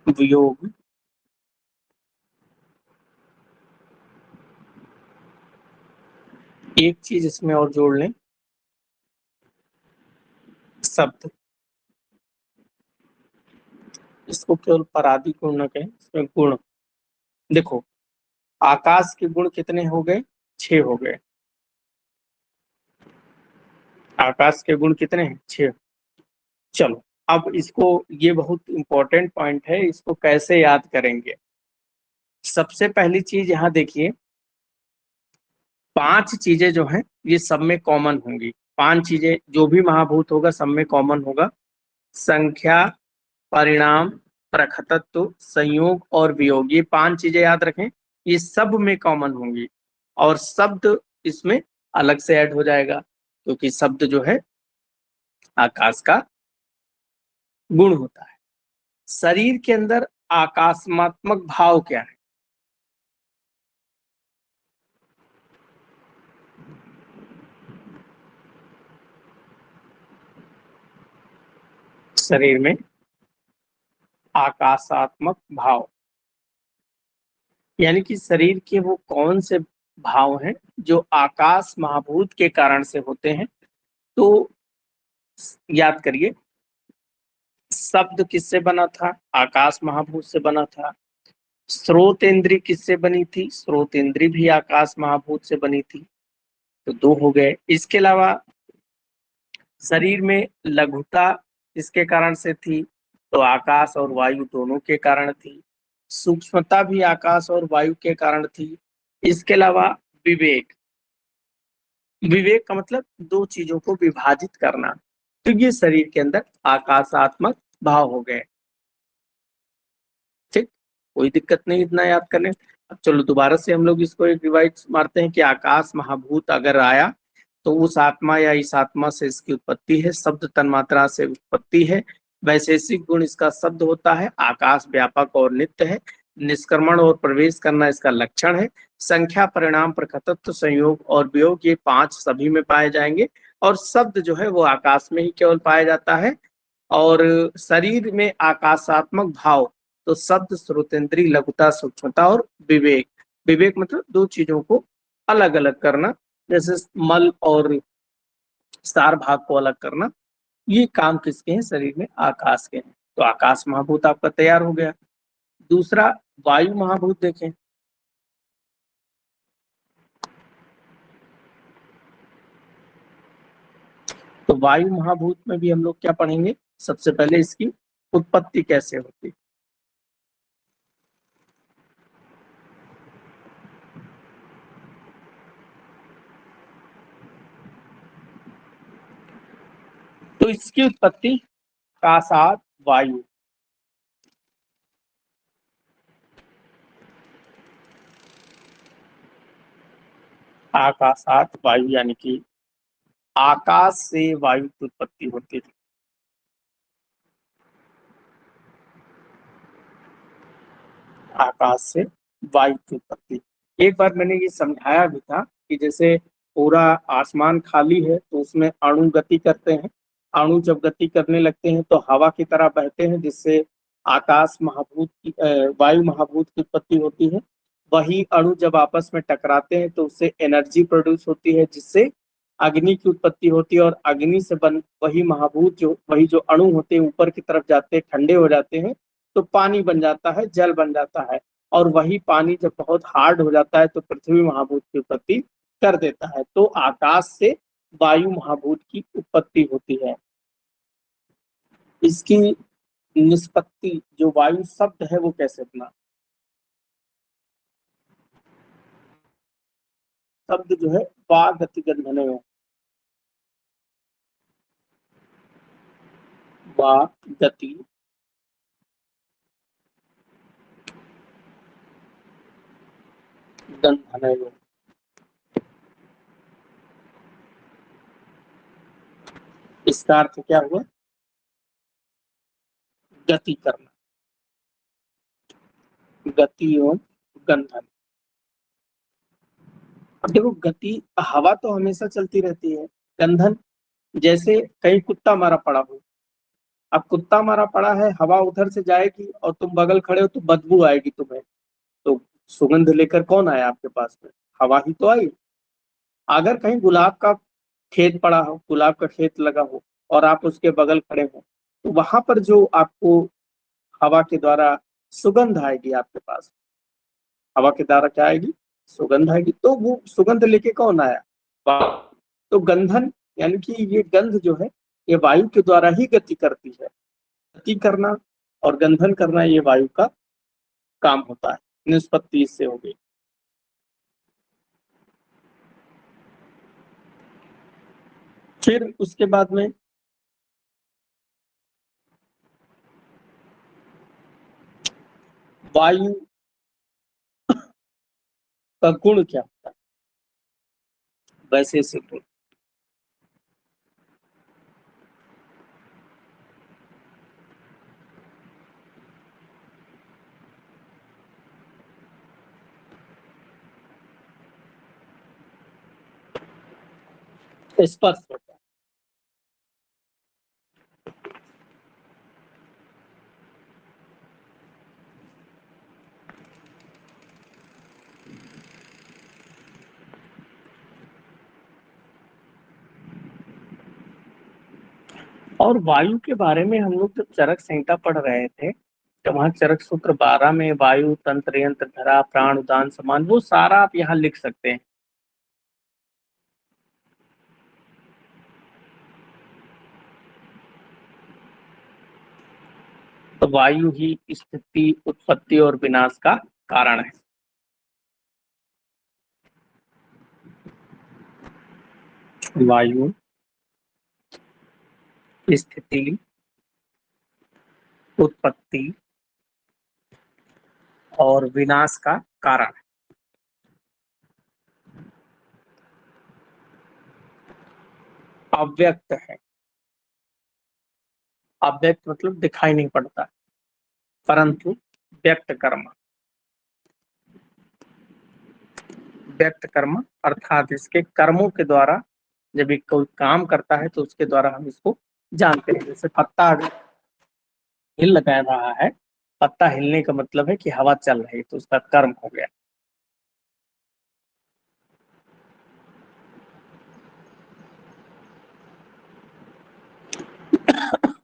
वियोग, एक चीज इसमें और जोड़ लें, शब्द। इसको केवल परादि गुण न कहें, इसमें गुण। देखो, आकाश के गुण कितने हो गए? 6 हो गए। आकाश के गुण कितने हैं? 6। चलो, अब इसको, ये बहुत इंपॉर्टेंट पॉइंट है, इसको कैसे याद करेंगे? सबसे पहली चीज यहाँ देखिए, 5 चीजें जो हैं ये सब में कॉमन होंगी। 5 चीजें जो भी महाभूत होगा सब में कॉमन होगा: संख्या, परिणाम, प्रकृतत्व, संयोग और वियोग। ये 5 चीजें याद रखें, ये सब में कॉमन होंगी। और शब्द इसमें अलग से ऐड हो जाएगा, क्योंकि शब्द जो है आकाश का गुण होता है। शरीर के अंदर आकाशमात्मक भाव क्या है? शरीर में आकाशात्मक भाव यानी कि शरीर के वो कौन से भाव हैं जो आकाश महाभूत के कारण से होते हैं। तो याद करिए, शब्द किससे बना था? आकाश महाभूत से बना था। स्रोत इंद्री किससे बनी थी? स्रोत इंद्री भी आकाश महाभूत से बनी थी। तो दो हो गए। इसके अलावा शरीर में लघुता किसके कारण से थी? तो आकाश और वायु दोनों के कारण थी। सूक्ष्मता भी आकाश और वायु के कारण थी। इसके अलावा विवेक, विवेक का मतलब दो चीजों को विभाजित करना। तो ये शरीर के अंदर आकाशात्मक भाव हो गए। ठीक, कोई दिक्कत नहीं इतना याद करने। अब चलो दोबारा से हम लोग इसको एक रिवाइज मारते हैं कि आकाश महाभूत अगर आया तो उस आत्मा या इस आत्मा से इसकी उत्पत्ति है। शब्द तन्मात्रा से उत्पत्ति है। वैशेषिक गुण इसका शब्द होता है। आकाश व्यापक और नित्य है। निष्क्रमण और प्रवेश करना इसका लक्षण है। संख्या, परिणाम, प्रकृतत्व, संयोग और वियोग, ये पांच सभी में पाए जाएंगे। और शब्द जो है वो आकाश में ही केवल पाया जाता है। और शरीर में आकाशात्मक भाव, तो शब्द, श्रोतेंद्री, लघुता, सूक्ष्मता और विवेक। विवेक मतलब दो चीजों को अलग अलग करना, जैसे मल और सार भाग को अलग करना। ये काम किसके हैं? शरीर में आकाश के हैं। तो आकाश महाभूत आपका तैयार हो गया। दूसरा, वायु महाभूत देखें। तो वायु महाभूत में भी हम लोग क्या पढ़ेंगे? सबसे पहले इसकी उत्पत्ति कैसे होती। तो इसकी उत्पत्ति आकाशात वायु, आकाशात वायु यानी कि आकाश से वायु की उत्पत्ति होती थी। आकाश से वायु की उत्पत्ति। एक बार मैंने ये समझाया भी था कि जैसे पूरा आसमान खाली है तो उसमें अणु गति करते हैं। अणु जब गति करने लगते हैं तो हवा की तरह बहते हैं, जिससे आकाश महाभूत की वायु महाभूत की उत्पत्ति होती है। वही अणु जब आपस में टकराते हैं तो उससे एनर्जी प्रोड्यूस होती है, जिससे अग्नि की उत्पत्ति होती है। और अग्नि से बन वही महाभूत, जो वही जो अणु होते हैं ऊपर की तरफ जाते हैं, ठंडे हो जाते हैं, तो पानी बन जाता है, जल बन जाता है। और वही पानी जब बहुत हार्ड हो जाता है तो पृथ्वी महाभूत की उत्पत्ति कर देता है। तो आकाश से वायु महाभूत की उत्पत्ति होती है। इसकी निष्पत्ति, जो वायु शब्द है वो कैसे बना? शब्द जो है वा गति गंधने में, वा गति गंधने में। इसका अर्थ क्या हुआ? गति करना, गति और गंधन। अब देखो, गति, हवा तो हमेशा चलती रहती है। गंधन, जैसे कहीं कुत्ता मारा पड़ा हो। अब कुत्ता मारा पड़ा है, हवा उधर से जाएगी और तुम बगल खड़े हो तो बदबू आएगी तुम्हें। तो सुगंध लेकर कौन आया आपके पास में? हवा ही तो आई। अगर कहीं गुलाब का खेत पड़ा हो, गुलाब का खेत लगा हो और आप उसके बगल खड़े हो, तो वहां पर जो आपको हवा के द्वारा सुगंध आएगी आपके पास, हवा के द्वारा क्या आएगी? सुगंध आएगी। तो वो सुगंध लेके कौन आया? तो गंधन यानी कि ये गंध जो है ये वायु के द्वारा ही गति करती है। गति करना और गंधन करना ये वायु का काम होता है। निष्पत्ति इससे हो गई। फिर उसके बाद में वायु का गुण क्या होता है? वैसे से गुण, स्पर्श होता और वायु के बारे में हम लोग जब चरक संहिता पढ़ रहे थे तो वहां चरक सूत्र 12 में वायु, तंत्र, यंत्र, धरा, प्राण, उदान, समान, वो सारा आप यहाँ लिख सकते हैं। तो वायु ही स्थिति, उत्पत्ति और विनाश का कारण है। वायु स्थिति, उत्पत्ति और विनाश का कारण है। अव्यक्त है। अव्यक्त मतलब दिखाई नहीं पड़ता, परंतु व्यक्त कर्म, व्यक्त कर्म अर्थात इसके कर्मों के द्वारा जब एक कोई काम करता है तो उसके द्वारा हम इसको जानते हैं। जैसे पत्ता अगर हिल लगा रहा है, पत्ता हिलने का मतलब है कि हवा चल रही है, तो उसका कर्म हो गया।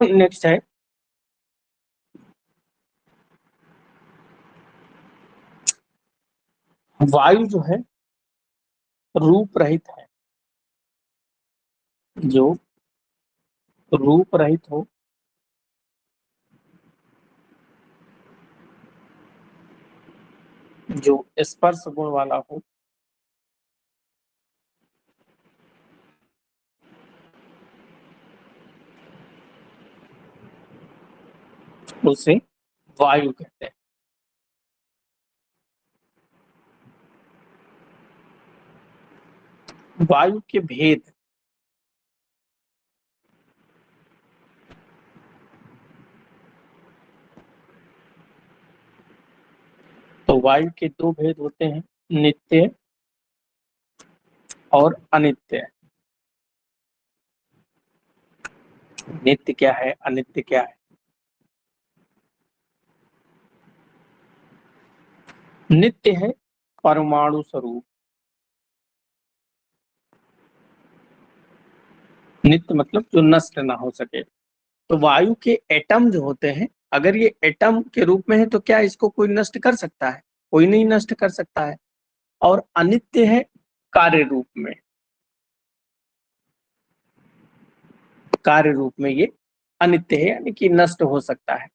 नेक्स्ट है वायु जो है रूप रहित है। जो रूप रहित हो, जो स्पर्श गुण वाला हो, उसे वायु कहते हैं। वायु के भेद, तो वायु के दो भेद होते हैं, नित्य और अनित्य। नित्य क्या है, अनित्य क्या है? नित्य है परमाणु स्वरूप। नित्य मतलब जो नष्ट ना हो सके। तो वायु के एटम जो होते हैं, अगर ये एटम के रूप में है तो क्या इसको कोई नष्ट कर सकता है? कोई नहीं नष्ट कर सकता है। और अनित्य है कार्य रूप में। कार्य रूप में ये अनित्य है, यानी कि नष्ट हो सकता है।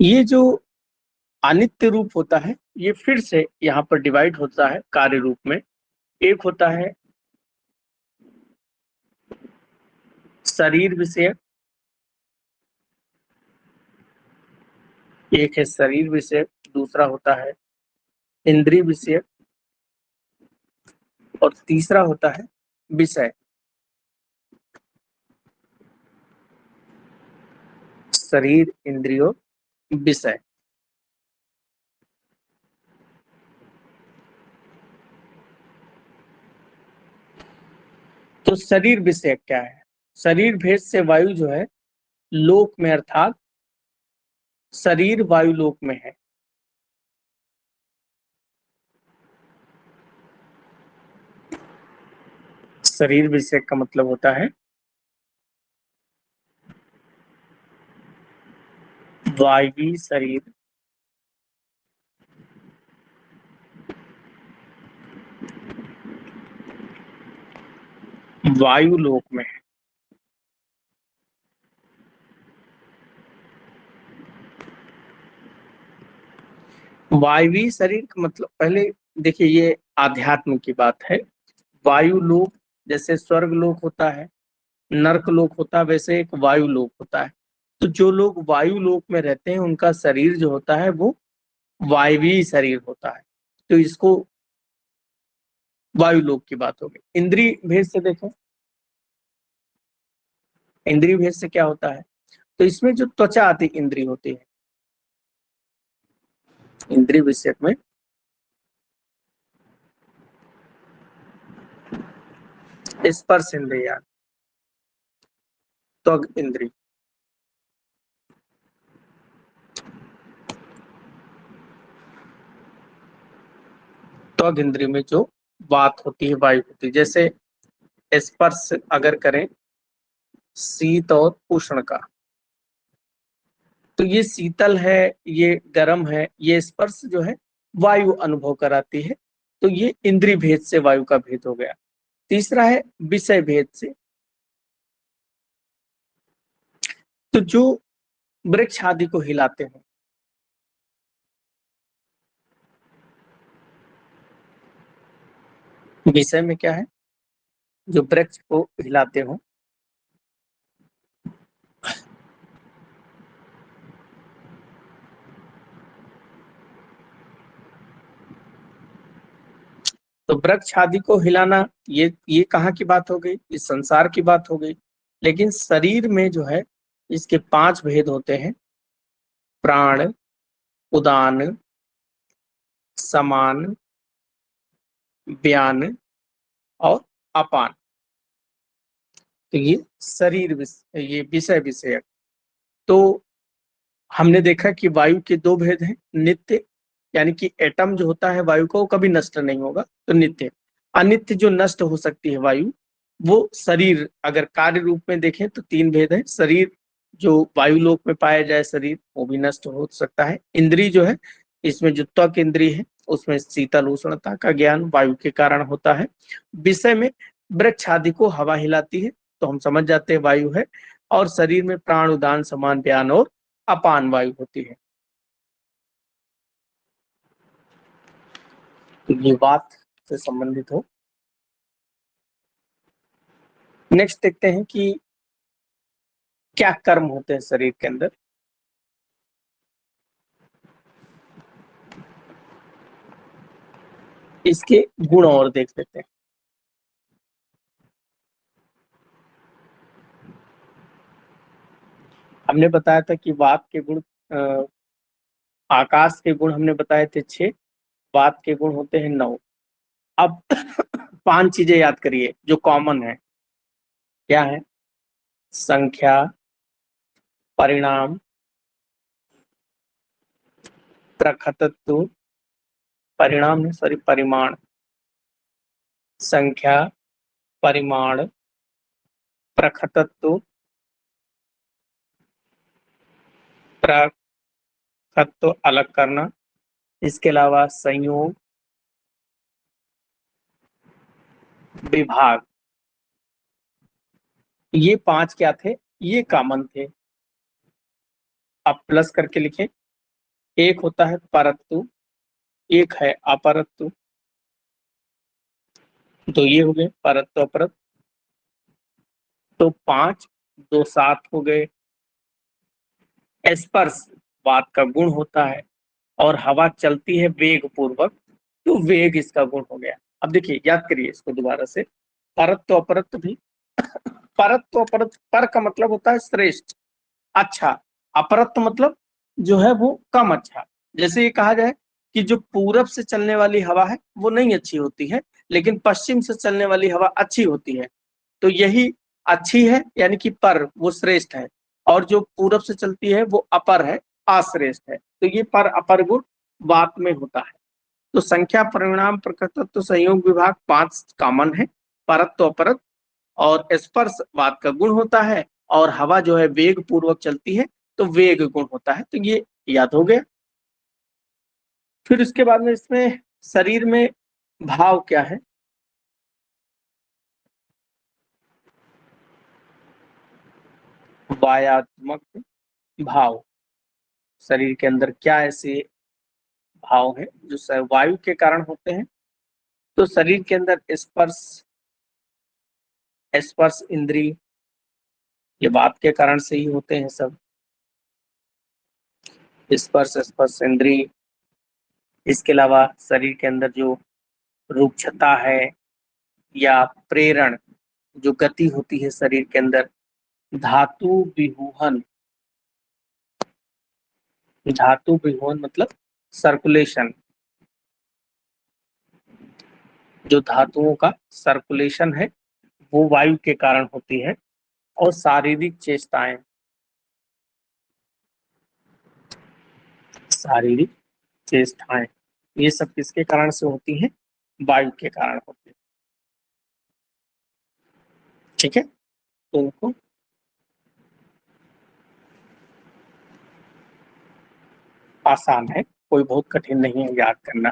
ये जो अनित्य रूप होता है ये फिर से यहाँ पर डिवाइड होता है कार्य रूप में। एक होता है शरीर विषय, एक है शरीर विषय, दूसरा होता है इंद्रिय विषय, और तीसरा होता है विषय। शरीर, इंद्रियों, विषय। तो शरीर विषय क्या है? शरीर भेद से वायु जो है लोक में, अर्थात शरीर वायु लोक में है। शरीर विषय का मतलब होता है वायवी शरीर वायु लोक में है। वायवी शरीर का मतलब, पहले देखिए ये आध्यात्म की बात है। वायु लोक जैसे स्वर्ग लोक होता है, नर्क लोक होता है, वैसे एक वायु लोक होता है। तो जो लोग वायु लोक में रहते हैं उनका शरीर जो होता है वो वायवी शरीर होता है। तो इसको वायु लोक की बात होगी। इंद्रिय भेद से देखें, इंद्रिय भेद से क्या होता है? तो इसमें जो त्वचा आदि इंद्रिय होती है, इंद्रिय विषय में स्पर्श इंद्रिय, त्वग इंद्रिय, त्वग इंद्रिय में जो बात होती है, वायु होती है। जैसे स्पर्श अगर करें शीत और उष्ण का, तो ये शीतल है, ये गर्म है, ये स्पर्श जो है वायु अनुभव कराती है, तो ये इंद्रिय भेद से वायु का भेद हो गया। तीसरा है विषय भेद से, तो जो वृक्ष आदि को हिलाते हैं, विषय में क्या है, जो वृक्ष को हिलाते हो, तो वृक्ष आदि को हिलाना, ये कहाँ की बात हो गई, इस संसार की बात हो गई। लेकिन शरीर में जो है इसके 5 भेद होते हैं, प्राण, उदान, समान, व्यान और अपान। तो ये शरीर ये विषय विषयक। तो हमने देखा कि वायु के 2 भेद हैं, नित्य यानी कि एटम जो होता है वायु का वो कभी नष्ट नहीं होगा, तो नित्य। अनित्य जो नष्ट हो सकती है वायु, वो शरीर, अगर कार्य रूप में देखें तो 3 भेद है। शरीर जो वायु लोक में पाया जाए शरीर, वो भी नष्ट हो सकता है। इंद्री जो है, इसमें जो त्वक इंद्री है उसमें शीतल उष्णता का ज्ञान वायु के कारण होता है। विषय में वृक्ष आदि को हवा हिलाती है, तो हम समझ जाते हैं वायु है। और शरीर में प्राण, उदान, समान, व्यान और अपान वायु होती है। तो ये बात से संबंधित हो। नेक्स्ट देखते हैं कि क्या कर्म होते हैं शरीर के अंदर। इसके गुण और देख लेते हैं। हमने बताया था कि वात के गुण, आकाश के गुण हमने बताए थे 6, वात के गुण होते हैं 9। अब 5 चीजें याद करिए जो कॉमन है। क्या है? संख्या, परिणाम, प्रखतत्व, परिणाम नहीं सॉरी परिमाण, संख्या, परिमाण, प्रखतत्व, प्रखत्व अलग करना, इसके अलावा संयोग, विभाग। ये 5 क्या थे? ये कॉमन थे। अब प्लस करके लिखें। एक होता है परत्तु, एक है अपरत्तु। तो ये हो गए परत्तु अपरत्तु। तो 5, 2 7 हो गए। स्पर्श वात का गुण होता है, और हवा चलती है वेग पूर्वक, तो वेग इसका गुण हो गया। अब देखिए, याद करिए इसको दोबारा से। परत्व अपरत्व भी, परत्व अपरत्व, पर का मतलब होता है श्रेष्ठ, अच्छा। अपरत्व मतलब जो है वो कम अच्छा। जैसे ये कहा जाए कि जो पूरब से चलने वाली हवा है वो नहीं अच्छी होती है, लेकिन पश्चिम से चलने वाली हवा अच्छी होती है। तो यही अच्छी है, यानी कि पर वो श्रेष्ठ है, और जो पूरब से चलती है वो अपर है, अश्रेष्ठ है। तो ये पर अपर गुण वात में होता है। तो संख्या, परिणाम, प्रकृतत्व, संयोग, विभाग 5 कॉमन है। परत्व, अपरत्व और स्पर्श वात का गुण होता है, और हवा जो है वेग पूर्वक चलती है, तो वेग गुण होता है। तो ये याद हो गया। फिर उसके बाद में इसमें शरीर में भाव क्या है? वायात्मक भाव। शरीर के अंदर क्या ऐसे भाव है जो वायु के कारण होते हैं? तो शरीर के अंदर स्पर्श, स्पर्श इंद्री, ये बात के कारण से ही होते हैं सब। स्पर्श, स्पर्श इंद्री। इसके अलावा शरीर के अंदर जो रुक्षता है या प्रेरण, जो गति होती है शरीर के अंदर, धातु विहूहन। धातु विहूहन मतलब सर्कुलेशन, जो धातुओं का सर्कुलेशन है वो वायु के कारण होती है। और शारीरिक चेष्टाएं, शारीरिक चेष्टाएं, ये सब किसके कारण से होती हैं? वायु के कारण होती है। ठीक है, तो इनको आसान है, कोई बहुत कठिन नहीं है याद करना।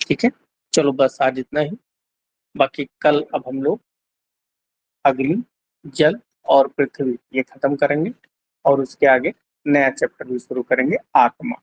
ठीक है, चलो बस आज इतना ही। बाकी कल अब हम लोग अग्नि, जल और पृथ्वी ये खत्म करेंगे और उसके आगे नया चैप्टर भी शुरू करेंगे, आत्मा।